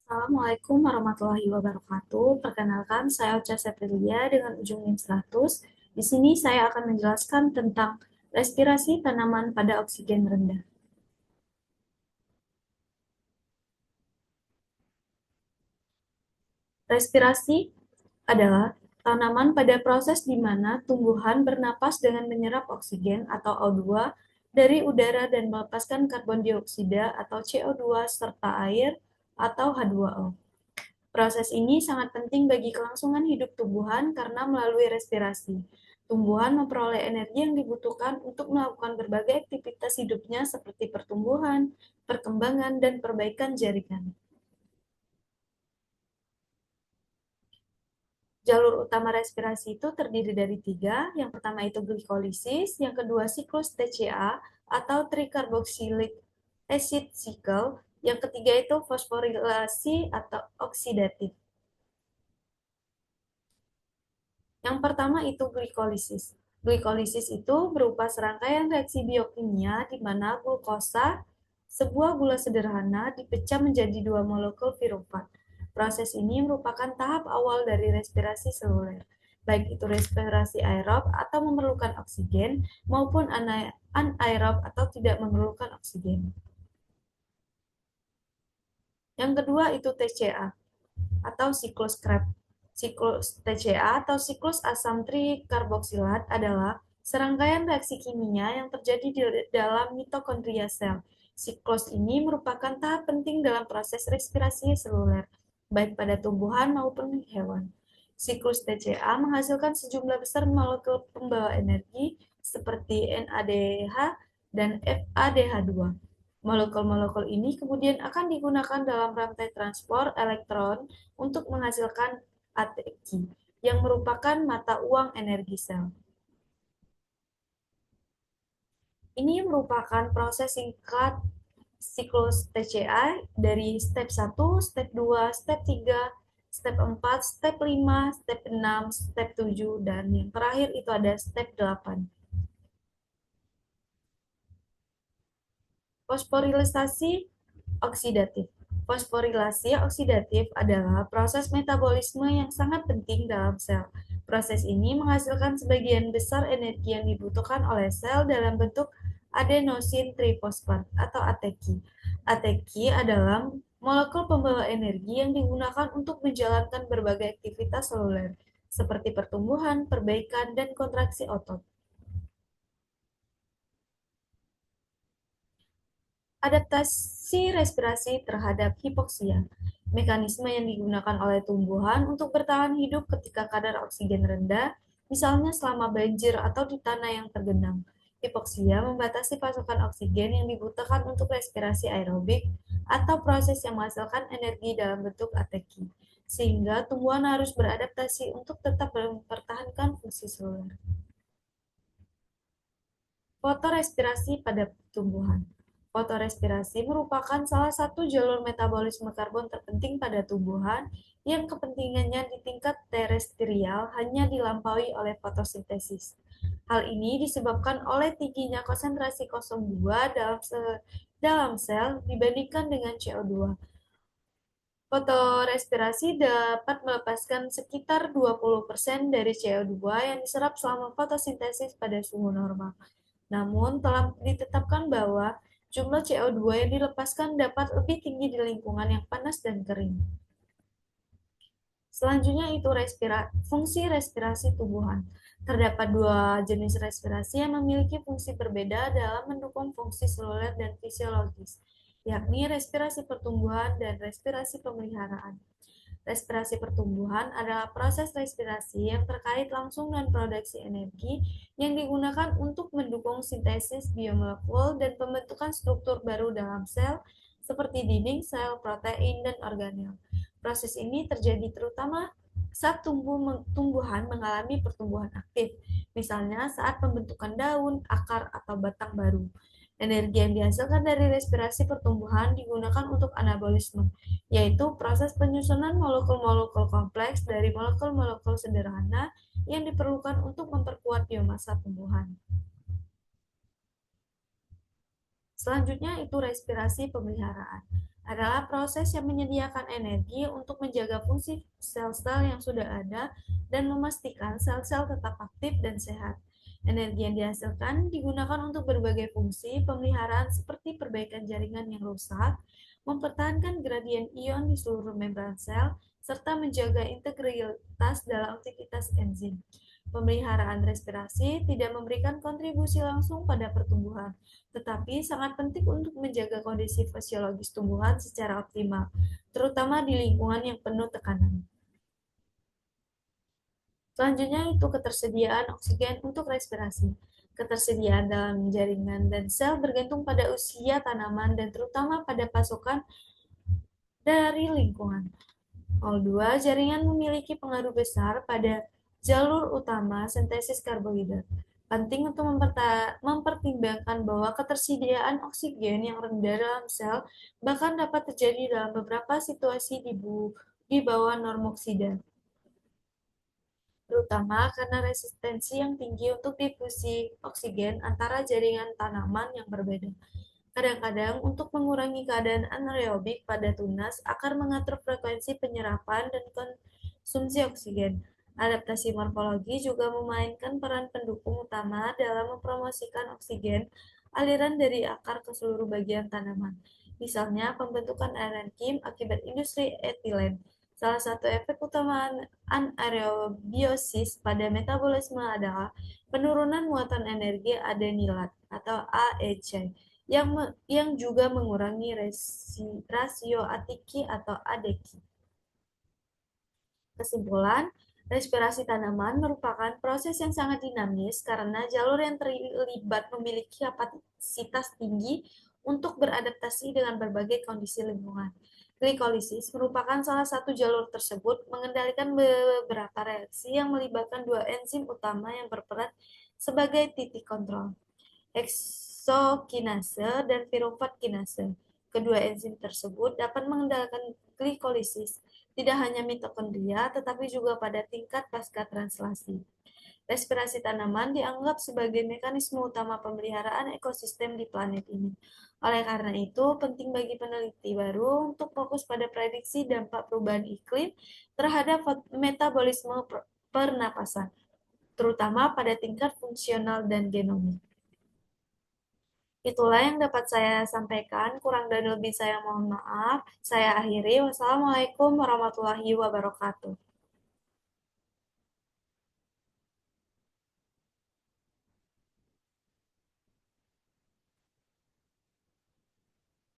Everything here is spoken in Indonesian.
Assalamualaikum warahmatullahi wabarakatuh. Perkenalkan, saya Ocha Septilia dengan ujung NIM 100. Di sini saya akan menjelaskan tentang respirasi tanaman pada oksigen rendah. Respirasi adalah tanaman pada proses di mana tumbuhan bernapas dengan menyerap oksigen atau O2 dari udara dan melepaskan karbon dioksida atau CO2 serta air atau H2O. Proses ini sangat penting bagi kelangsungan hidup tumbuhan karena melalui respirasi, tumbuhan memperoleh energi yang dibutuhkan untuk melakukan berbagai aktivitas hidupnya seperti pertumbuhan, perkembangan, dan perbaikan jaringan. Jalur utama respirasi itu terdiri dari tiga. Yang pertama itu glikolisis, yang kedua siklus TCA atau tricarboxylic acid cycle, yang ketiga itu fosforilasi atau oksidatif. Yang pertama itu glikolisis. Glikolisis itu berupa serangkaian reaksi biokimia di mana glukosa, sebuah gula sederhana, dipecah menjadi dua molekul pirufat. Proses ini merupakan tahap awal dari respirasi seluler, baik itu respirasi aerob atau memerlukan oksigen maupun anaerob atau tidak memerlukan oksigen. Yang kedua itu TCA atau siklus Krebs. Siklus TCA atau siklus asam trikarboksilat adalah serangkaian reaksi kimia yang terjadi di dalam mitokondria sel. Siklus ini merupakan tahap penting dalam proses respirasi seluler, baik pada tumbuhan maupun hewan. Siklus TCA menghasilkan sejumlah besar molekul pembawa energi seperti NADH dan FADH2. Molekul-molekul ini kemudian akan digunakan dalam rantai transport elektron untuk menghasilkan ATG, yang merupakan mata uang energi sel. Ini merupakan proses singkat siklus TCA dari step 1, step 2, step 3, step 4, step 5, step 6, step 7, dan yang terakhir itu ada step 8. Fosforilisasi oksidatif. Fosforilasi oksidatif adalah proses metabolisme yang sangat penting dalam sel. Proses ini menghasilkan sebagian besar energi yang dibutuhkan oleh sel dalam bentuk adenosin trifosfat atau ATP. ATP adalah molekul pembawa energi yang digunakan untuk menjalankan berbagai aktivitas seluler, seperti pertumbuhan, perbaikan, dan kontraksi otot. Adaptasi respirasi terhadap hipoksia. Mekanisme yang digunakan oleh tumbuhan untuk bertahan hidup ketika kadar oksigen rendah, misalnya selama banjir atau di tanah yang tergenang. Hipoksia membatasi pasokan oksigen yang dibutuhkan untuk respirasi aerobik atau proses yang menghasilkan energi dalam bentuk ATP, sehingga tumbuhan harus beradaptasi untuk tetap mempertahankan fungsi seluler. Fotorespirasi pada tumbuhan. Fotorespirasi merupakan salah satu jalur metabolisme karbon terpenting pada tumbuhan yang kepentingannya di tingkat terestrial hanya dilampaui oleh fotosintesis. Hal ini disebabkan oleh tingginya konsentrasi 02 dalam sel dibandingkan dengan CO2. Fotorespirasi dapat melepaskan sekitar 20% dari CO2 yang diserap selama fotosintesis pada suhu normal. Namun, telah ditetapkan bahwa jumlah CO2 yang dilepaskan dapat lebih tinggi di lingkungan yang panas dan kering. Selanjutnya itu fungsi respirasi tumbuhan. Terdapat dua jenis respirasi yang memiliki fungsi berbeda dalam mendukung fungsi seluler dan fisiologis, yakni respirasi pertumbuhan dan respirasi pemeliharaan. Respirasi pertumbuhan adalah proses respirasi yang terkait langsung dengan produksi energi yang digunakan untuk mendukung sintesis biomolekul dan pembentukan struktur baru dalam sel seperti dinding sel, protein, dan organel. Proses ini terjadi terutama saat tumbuhan mengalami pertumbuhan aktif, misalnya saat pembentukan daun, akar, atau batang baru. Energi yang dihasilkan dari respirasi pertumbuhan digunakan untuk anabolisme, yaitu proses penyusunan molekul-molekul kompleks dari molekul-molekul sederhana yang diperlukan untuk memperkuat biomasa tumbuhan. Selanjutnya itu respirasi pemeliharaan. adalah proses yang menyediakan energi untuk menjaga fungsi sel-sel yang sudah ada dan memastikan sel-sel tetap aktif dan sehat. Energi yang dihasilkan digunakan untuk berbagai fungsi pemeliharaan seperti perbaikan jaringan yang rusak, mempertahankan gradien ion di seluruh membran sel, serta menjaga integritas dalam aktivitas enzim. Pemeliharaan respirasi tidak memberikan kontribusi langsung pada pertumbuhan, tetapi sangat penting untuk menjaga kondisi fisiologis tumbuhan secara optimal, terutama di lingkungan yang penuh tekanan. Selanjutnya itu ketersediaan oksigen untuk respirasi. Ketersediaan dalam jaringan dan sel bergantung pada usia tanaman dan terutama pada pasokan dari lingkungan. 02. Jaringan memiliki pengaruh besar pada jalur utama sintesis karbohidrat. Penting untuk mempertimbangkan bahwa ketersediaan oksigen yang rendah dalam sel bahkan dapat terjadi dalam beberapa situasi di bawah norm oksida, terutama karena resistensi yang tinggi untuk difusi oksigen antara jaringan tanaman yang berbeda. Kadang-kadang, untuk mengurangi keadaan anaerobik pada tunas, akar mengatur frekuensi penyerapan dan konsumsi oksigen. Adaptasi morfologi juga memainkan peran pendukung utama dalam mempromosikan oksigen aliran dari akar ke seluruh bagian tanaman. Misalnya, pembentukan aerenkim akibat industri etilen. Salah satu efek utama anaerobiosis pada metabolisme adalah penurunan muatan energi adenilat atau AEC yang juga mengurangi rasio ATK atau ADK. Kesimpulan, respirasi tanaman merupakan proses yang sangat dinamis karena jalur yang terlibat memiliki kapasitas tinggi untuk beradaptasi dengan berbagai kondisi lingkungan. Glikolisis merupakan salah satu jalur tersebut, mengendalikan beberapa reaksi yang melibatkan dua enzim utama yang berperan sebagai titik kontrol, heksokinase dan piruvat kinase. Kedua enzim tersebut dapat mengendalikan glikolisis tidak hanya mitokondria tetapi juga pada tingkat pasca translasi. Respirasi tanaman dianggap sebagai mekanisme utama pemeliharaan ekosistem di planet ini. Oleh karena itu, penting bagi peneliti baru untuk fokus pada prediksi dampak perubahan iklim terhadap metabolisme pernapasan, terutama pada tingkat fungsional dan genomik. Itulah yang dapat saya sampaikan. Kurang dan lebih saya mohon maaf. Saya akhiri. Wassalamualaikum warahmatullahi wabarakatuh.